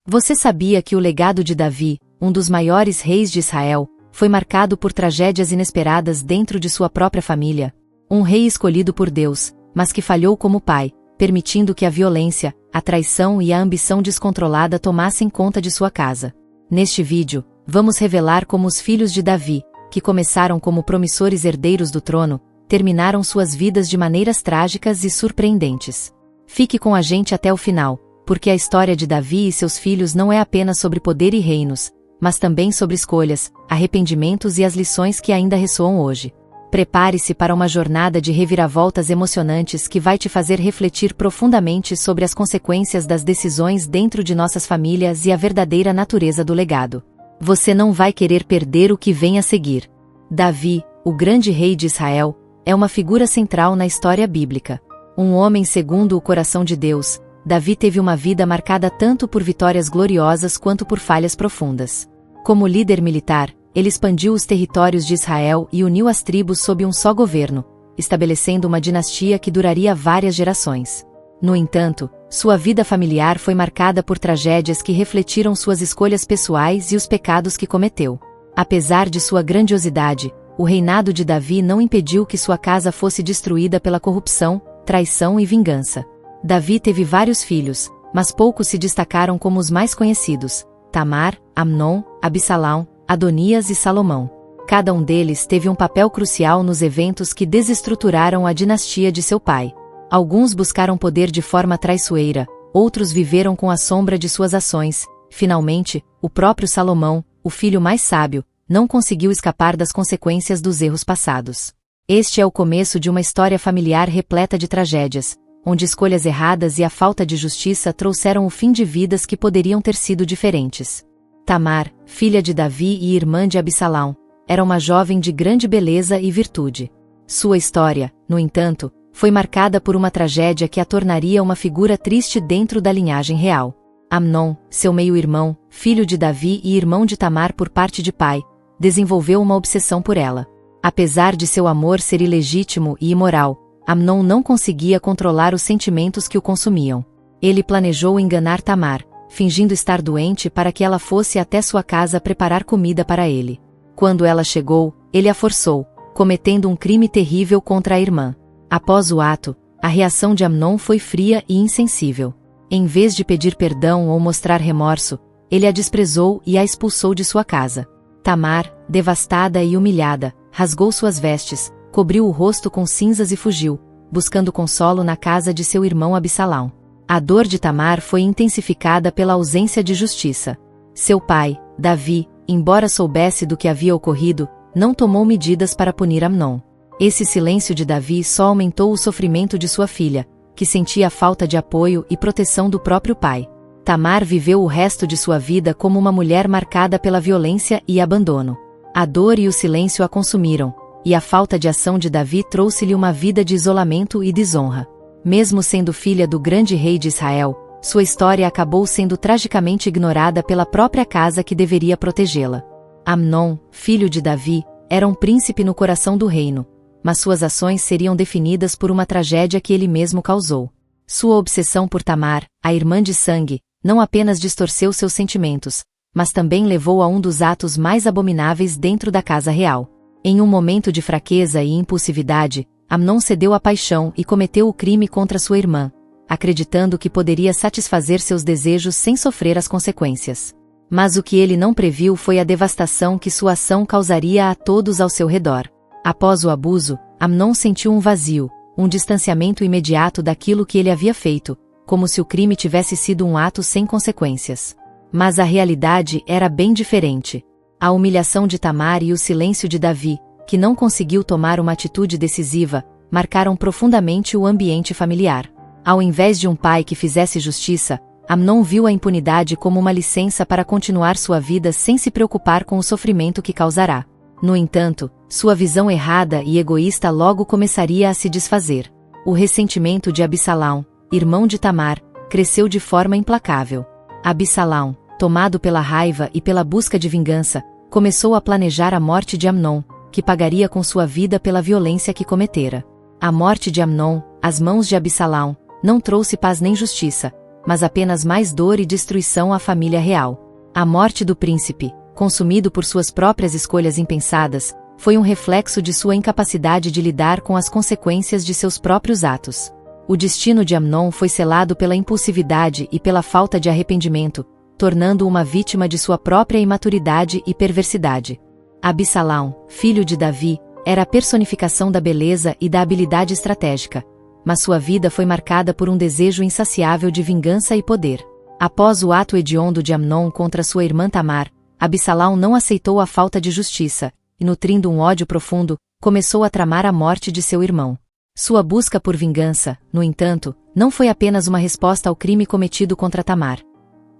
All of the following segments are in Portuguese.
Você sabia que o legado de Davi, um dos maiores reis de Israel, foi marcado por tragédias inesperadas dentro de sua própria família? Um rei escolhido por Deus, mas que falhou como pai, permitindo que a violência, a traição e a ambição descontrolada tomassem conta de sua casa. Neste vídeo, vamos revelar como os filhos de Davi, que começaram como promissores herdeiros do trono, terminaram suas vidas de maneiras trágicas e surpreendentes. Fique com a gente até o final, porque a história de Davi e seus filhos não é apenas sobre poder e reinos, mas também sobre escolhas, arrependimentos e as lições que ainda ressoam hoje. Prepare-se para uma jornada de reviravoltas emocionantes que vai te fazer refletir profundamente sobre as consequências das decisões dentro de nossas famílias e a verdadeira natureza do legado. Você não vai querer perder o que vem a seguir. Davi, o grande rei de Israel, é uma figura central na história bíblica. Um homem segundo o coração de Deus, Davi teve uma vida marcada tanto por vitórias gloriosas quanto por falhas profundas. Como líder militar, ele expandiu os territórios de Israel e uniu as tribos sob um só governo, estabelecendo uma dinastia que duraria várias gerações. No entanto, sua vida familiar foi marcada por tragédias que refletiram suas escolhas pessoais e os pecados que cometeu. Apesar de sua grandiosidade, o reinado de Davi não impediu que sua casa fosse destruída pela corrupção, traição e vingança. Davi teve vários filhos, mas poucos se destacaram como os mais conhecidos: Tamar, Amnon, Absalão, Adonias e Salomão. Cada um deles teve um papel crucial nos eventos que desestruturaram a dinastia de seu pai. Alguns buscaram poder de forma traiçoeira, outros viveram com a sombra de suas ações. Finalmente, o próprio Salomão, o filho mais sábio, não conseguiu escapar das consequências dos erros passados. Este é o começo de uma história familiar repleta de tragédias, onde escolhas erradas e a falta de justiça trouxeram o fim de vidas que poderiam ter sido diferentes. Tamar, filha de Davi e irmã de Absalão, era uma jovem de grande beleza e virtude. Sua história, no entanto, foi marcada por uma tragédia que a tornaria uma figura triste dentro da linhagem real. Amnon, seu meio-irmão, filho de Davi e irmão de Tamar por parte de pai, desenvolveu uma obsessão por ela. Apesar de seu amor ser ilegítimo e imoral, Amnon não conseguia controlar os sentimentos que o consumiam. Ele planejou enganar Tamar, fingindo estar doente para que ela fosse até sua casa preparar comida para ele. Quando ela chegou, ele a forçou, cometendo um crime terrível contra a irmã. Após o ato, a reação de Amnon foi fria e insensível. Em vez de pedir perdão ou mostrar remorso, ele a desprezou e a expulsou de sua casa. Tamar, devastada e humilhada, rasgou suas vestes, cobriu o rosto com cinzas e fugiu, buscando consolo na casa de seu irmão Absalão. A dor de Tamar foi intensificada pela ausência de justiça. Seu pai, Davi, embora soubesse do que havia ocorrido, não tomou medidas para punir Amnon. Esse silêncio de Davi só aumentou o sofrimento de sua filha, que sentia a falta de apoio e proteção do próprio pai. Tamar viveu o resto de sua vida como uma mulher marcada pela violência e abandono. A dor e o silêncio a consumiram, e a falta de ação de Davi trouxe-lhe uma vida de isolamento e desonra. Mesmo sendo filha do grande rei de Israel, sua história acabou sendo tragicamente ignorada pela própria casa que deveria protegê-la. Amnon, filho de Davi, era um príncipe no coração do reino, mas suas ações seriam definidas por uma tragédia que ele mesmo causou. Sua obsessão por Tamar, a irmã de sangue, não apenas distorceu seus sentimentos, mas também levou a um dos atos mais abomináveis dentro da casa real. Em um momento de fraqueza e impulsividade, Amnon cedeu à paixão e cometeu o crime contra sua irmã, acreditando que poderia satisfazer seus desejos sem sofrer as consequências. Mas o que ele não previu foi a devastação que sua ação causaria a todos ao seu redor. Após o abuso, Amnon sentiu um vazio, um distanciamento imediato daquilo que ele havia feito, como se o crime tivesse sido um ato sem consequências. Mas a realidade era bem diferente. A humilhação de Tamar e o silêncio de Davi, que não conseguiu tomar uma atitude decisiva, marcaram profundamente o ambiente familiar. Ao invés de um pai que fizesse justiça, Amnon viu a impunidade como uma licença para continuar sua vida sem se preocupar com o sofrimento que causará. No entanto, sua visão errada e egoísta logo começaria a se desfazer. O ressentimento de Absalão, irmão de Tamar, cresceu de forma implacável. Absalão, tomado pela raiva e pela busca de vingança, começou a planejar a morte de Amnon, que pagaria com sua vida pela violência que cometera. A morte de Amnon, às mãos de Absalão, não trouxe paz nem justiça, mas apenas mais dor e destruição à família real. A morte do príncipe, consumido por suas próprias escolhas impensadas, foi um reflexo de sua incapacidade de lidar com as consequências de seus próprios atos. O destino de Amnon foi selado pela impulsividade e pela falta de arrependimento, tornando-o uma vítima de sua própria imaturidade e perversidade. Absalão, filho de Davi, era a personificação da beleza e da habilidade estratégica, mas sua vida foi marcada por um desejo insaciável de vingança e poder. Após o ato hediondo de Amnon contra sua irmã Tamar, Absalão não aceitou a falta de justiça, e nutrindo um ódio profundo, começou a tramar a morte de seu irmão. Sua busca por vingança, no entanto, não foi apenas uma resposta ao crime cometido contra Tamar.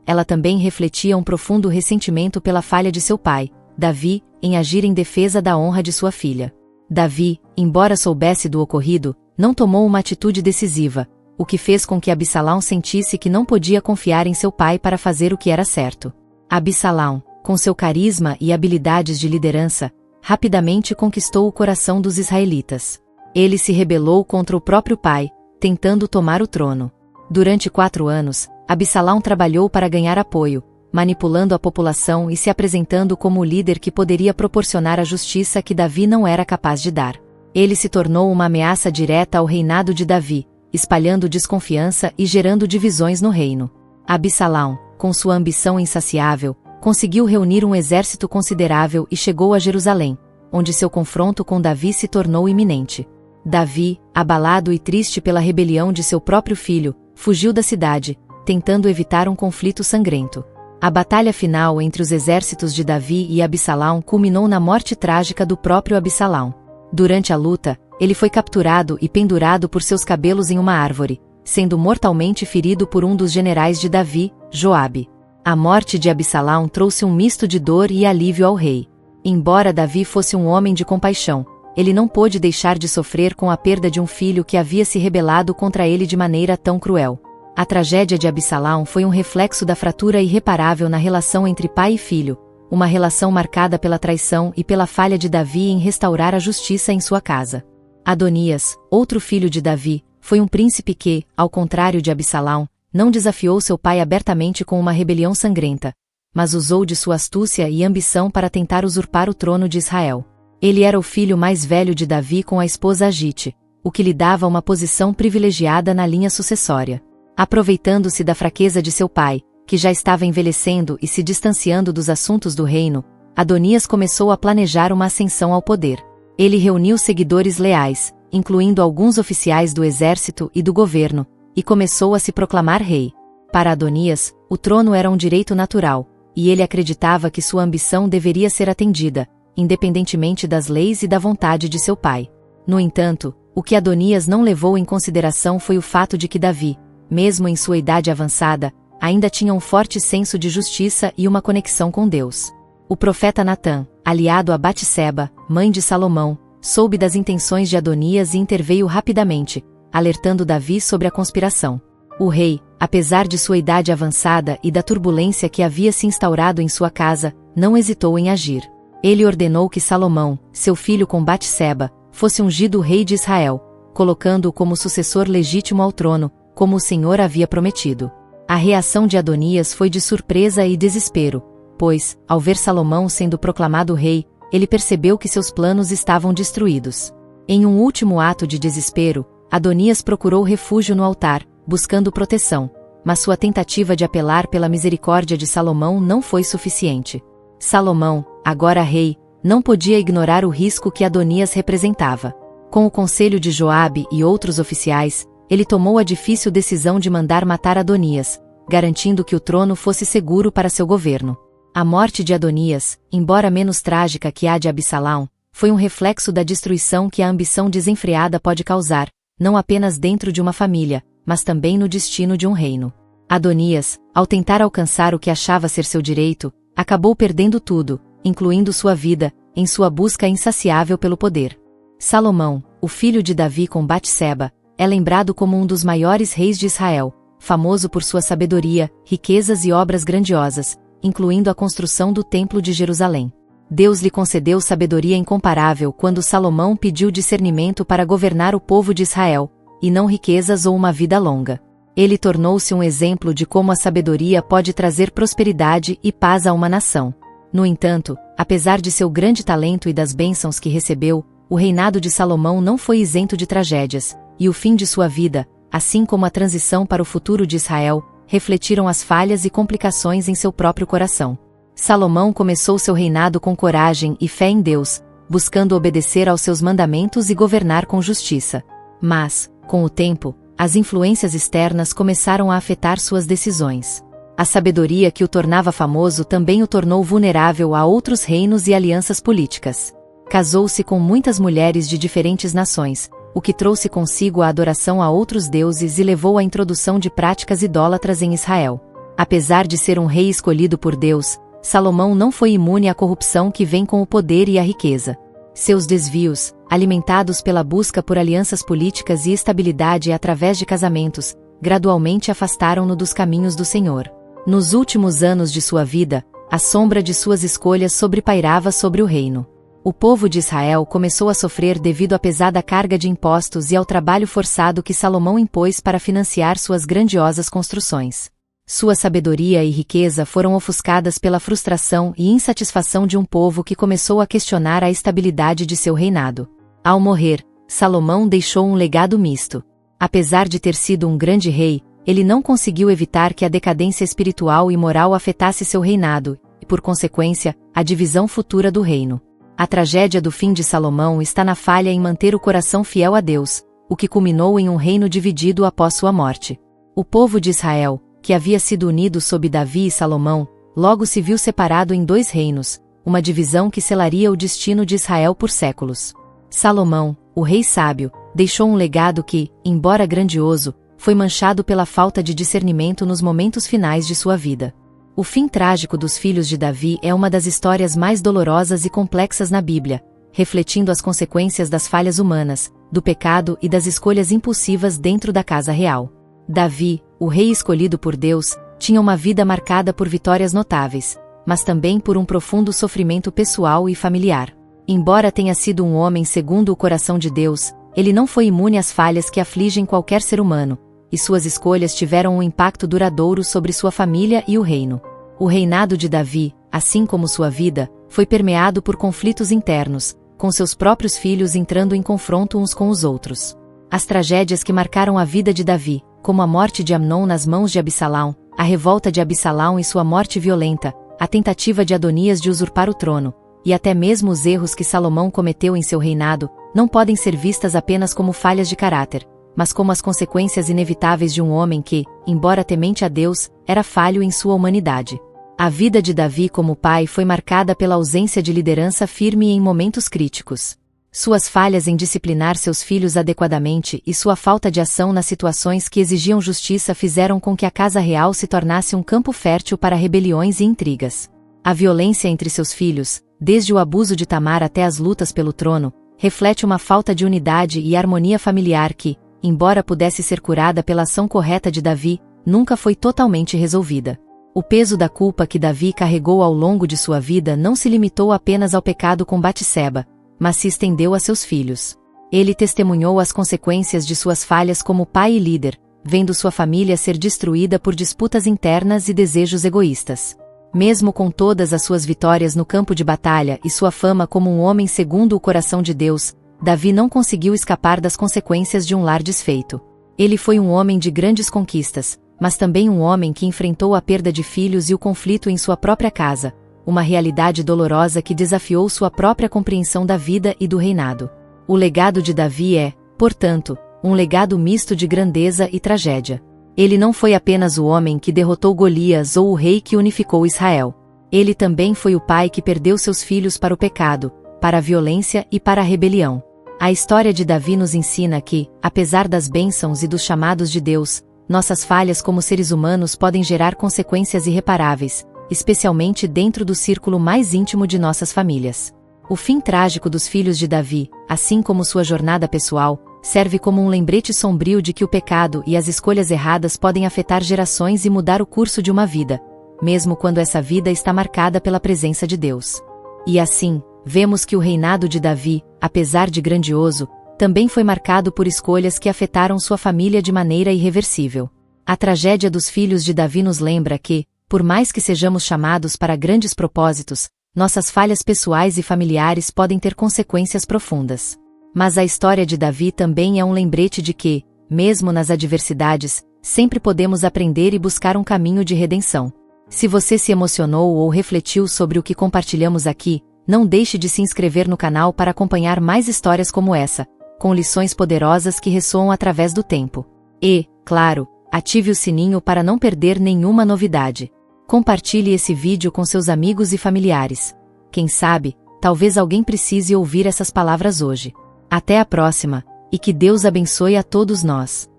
Ela também refletia um profundo ressentimento pela falha de seu pai, Davi, em agir em defesa da honra de sua filha. Davi, embora soubesse do ocorrido, não tomou uma atitude decisiva, o que fez com que Absalão sentisse que não podia confiar em seu pai para fazer o que era certo. Absalão, com seu carisma e habilidades de liderança, rapidamente conquistou o coração dos israelitas. Ele se rebelou contra o próprio pai, tentando tomar o trono. Durante 4 anos, Absalão trabalhou para ganhar apoio, manipulando a população e se apresentando como o líder que poderia proporcionar a justiça que Davi não era capaz de dar. Ele se tornou uma ameaça direta ao reinado de Davi, espalhando desconfiança e gerando divisões no reino. Absalão, com sua ambição insaciável, conseguiu reunir um exército considerável e chegou a Jerusalém, onde seu confronto com Davi se tornou iminente. Davi, abalado e triste pela rebelião de seu próprio filho, fugiu da cidade, tentando evitar um conflito sangrento. A batalha final entre os exércitos de Davi e Absalão culminou na morte trágica do próprio Absalão. Durante a luta, ele foi capturado e pendurado por seus cabelos em uma árvore, sendo mortalmente ferido por um dos generais de Davi, Joabe. A morte de Absalão trouxe um misto de dor e alívio ao rei. Embora Davi fosse um homem de compaixão, ele não pôde deixar de sofrer com a perda de um filho que havia se rebelado contra ele de maneira tão cruel. A tragédia de Absalão foi um reflexo da fratura irreparável na relação entre pai e filho, uma relação marcada pela traição e pela falha de Davi em restaurar a justiça em sua casa. Adonias, outro filho de Davi, foi um príncipe que, ao contrário de Absalão, não desafiou seu pai abertamente com uma rebelião sangrenta, mas usou de sua astúcia e ambição para tentar usurpar o trono de Israel. Ele era o filho mais velho de Davi com a esposa Agite, o que lhe dava uma posição privilegiada na linha sucessória. Aproveitando-se da fraqueza de seu pai, que já estava envelhecendo e se distanciando dos assuntos do reino, Adonias começou a planejar uma ascensão ao poder. Ele reuniu seguidores leais, incluindo alguns oficiais do exército e do governo, e começou a se proclamar rei. Para Adonias, o trono era um direito natural, e ele acreditava que sua ambição deveria ser atendida, independentemente das leis e da vontade de seu pai. No entanto, o que Adonias não levou em consideração foi o fato de que Davi, mesmo em sua idade avançada, ainda tinha um forte senso de justiça e uma conexão com Deus. O profeta Natã, aliado a Batseba, mãe de Salomão, soube das intenções de Adonias e interveio rapidamente, alertando Davi sobre a conspiração. O rei, apesar de sua idade avançada e da turbulência que havia se instaurado em sua casa, não hesitou em agir. Ele ordenou que Salomão, seu filho com Batseba, fosse ungido rei de Israel, colocando-o como sucessor legítimo ao trono, como o Senhor havia prometido. A reação de Adonias foi de surpresa e desespero, pois, ao ver Salomão sendo proclamado rei, ele percebeu que seus planos estavam destruídos. Em um último ato de desespero, Adonias procurou refúgio no altar, buscando proteção, mas sua tentativa de apelar pela misericórdia de Salomão não foi suficiente. Salomão, agora rei, não podia ignorar o risco que Adonias representava. Com o conselho de Joabe e outros oficiais, ele tomou a difícil decisão de mandar matar Adonias, garantindo que o trono fosse seguro para seu governo. A morte de Adonias, embora menos trágica que a de Absalão, foi um reflexo da destruição que a ambição desenfreada pode causar, não apenas dentro de uma família, mas também no destino de um reino. Adonias, ao tentar alcançar o que achava ser seu direito, acabou perdendo tudo, incluindo sua vida, em sua busca insaciável pelo poder. Salomão, o filho de Davi com Batseba, é lembrado como um dos maiores reis de Israel, famoso por sua sabedoria, riquezas e obras grandiosas, incluindo a construção do Templo de Jerusalém. Deus lhe concedeu sabedoria incomparável quando Salomão pediu discernimento para governar o povo de Israel, e não riquezas ou uma vida longa. Ele tornou-se um exemplo de como a sabedoria pode trazer prosperidade e paz a uma nação. No entanto, apesar de seu grande talento e das bênçãos que recebeu, o reinado de Salomão não foi isento de tragédias, e o fim de sua vida, assim como a transição para o futuro de Israel, refletiram as falhas e complicações em seu próprio coração. Salomão começou seu reinado com coragem e fé em Deus, buscando obedecer aos seus mandamentos e governar com justiça. Mas, com o tempo, as influências externas começaram a afetar suas decisões. A sabedoria que o tornava famoso também o tornou vulnerável a outros reinos e alianças políticas. Casou-se com muitas mulheres de diferentes nações, o que trouxe consigo a adoração a outros deuses e levou à introdução de práticas idólatras em Israel. Apesar de ser um rei escolhido por Deus, Salomão não foi imune à corrupção que vem com o poder e a riqueza. Seus desvios, alimentados pela busca por alianças políticas e estabilidade através de casamentos, gradualmente afastaram-no dos caminhos do Senhor. Nos últimos anos de sua vida, a sombra de suas escolhas sobrepairava sobre o reino. O povo de Israel começou a sofrer devido à pesada carga de impostos e ao trabalho forçado que Salomão impôs para financiar suas grandiosas construções. Sua sabedoria e riqueza foram ofuscadas pela frustração e insatisfação de um povo que começou a questionar a estabilidade de seu reinado. Ao morrer, Salomão deixou um legado misto. Apesar de ter sido um grande rei, ele não conseguiu evitar que a decadência espiritual e moral afetasse seu reinado, e, por consequência, a divisão futura do reino. A tragédia do fim de Salomão está na falha em manter o coração fiel a Deus, o que culminou em um reino dividido após sua morte. O povo de Israel, que havia sido unido sob Davi e Salomão, logo se viu separado em dois reinos, uma divisão que selaria o destino de Israel por séculos. Salomão, o rei sábio, deixou um legado que, embora grandioso, foi manchado pela falta de discernimento nos momentos finais de sua vida. O fim trágico dos filhos de Davi é uma das histórias mais dolorosas e complexas na Bíblia, refletindo as consequências das falhas humanas, do pecado e das escolhas impulsivas dentro da casa real. Davi, o rei escolhido por Deus, tinha uma vida marcada por vitórias notáveis, mas também por um profundo sofrimento pessoal e familiar. Embora tenha sido um homem segundo o coração de Deus, ele não foi imune às falhas que afligem qualquer ser humano, e suas escolhas tiveram um impacto duradouro sobre sua família e o reino. O reinado de Davi, assim como sua vida, foi permeado por conflitos internos, com seus próprios filhos entrando em confronto uns com os outros. As tragédias que marcaram a vida de Davi, como a morte de Amnon nas mãos de Absalão, a revolta de Absalão e sua morte violenta, a tentativa de Adonias de usurpar o trono, e até mesmo os erros que Salomão cometeu em seu reinado, não podem ser vistas apenas como falhas de caráter, mas como as consequências inevitáveis de um homem que, embora temente a Deus, era falho em sua humanidade. A vida de Davi como pai foi marcada pela ausência de liderança firme em momentos críticos. Suas falhas em disciplinar seus filhos adequadamente e sua falta de ação nas situações que exigiam justiça fizeram com que a casa real se tornasse um campo fértil para rebeliões e intrigas. A violência entre seus filhos, desde o abuso de Tamar até as lutas pelo trono, reflete uma falta de unidade e harmonia familiar que, embora pudesse ser curada pela ação correta de Davi, nunca foi totalmente resolvida. O peso da culpa que Davi carregou ao longo de sua vida não se limitou apenas ao pecado com Batseba, mas se estendeu a seus filhos. Ele testemunhou as consequências de suas falhas como pai e líder, vendo sua família ser destruída por disputas internas e desejos egoístas. Mesmo com todas as suas vitórias no campo de batalha e sua fama como um homem segundo o coração de Deus, Davi não conseguiu escapar das consequências de um lar desfeito. Ele foi um homem de grandes conquistas, mas também um homem que enfrentou a perda de filhos e o conflito em sua própria casa, uma realidade dolorosa que desafiou sua própria compreensão da vida e do reinado. O legado de Davi é, portanto, um legado misto de grandeza e tragédia. Ele não foi apenas o homem que derrotou Golias ou o rei que unificou Israel. Ele também foi o pai que perdeu seus filhos para o pecado, para a violência e para a rebelião. A história de Davi nos ensina que, apesar das bênçãos e dos chamados de Deus, nossas falhas como seres humanos podem gerar consequências irreparáveis, especialmente dentro do círculo mais íntimo de nossas famílias. O fim trágico dos filhos de Davi, assim como sua jornada pessoal, serve como um lembrete sombrio de que o pecado e as escolhas erradas podem afetar gerações e mudar o curso de uma vida, mesmo quando essa vida está marcada pela presença de Deus. E assim, vemos que o reinado de Davi, apesar de grandioso, também foi marcado por escolhas que afetaram sua família de maneira irreversível. A tragédia dos filhos de Davi nos lembra que, por mais que sejamos chamados para grandes propósitos, nossas falhas pessoais e familiares podem ter consequências profundas. Mas a história de Davi também é um lembrete de que, mesmo nas adversidades, sempre podemos aprender e buscar um caminho de redenção. Se você se emocionou ou refletiu sobre o que compartilhamos aqui, não deixe de se inscrever no canal para acompanhar mais histórias como essa, com lições poderosas que ressoam através do tempo. E, claro, ative o sininho para não perder nenhuma novidade. Compartilhe esse vídeo com seus amigos e familiares. Quem sabe, talvez alguém precise ouvir essas palavras hoje. Até a próxima, e que Deus abençoe a todos nós.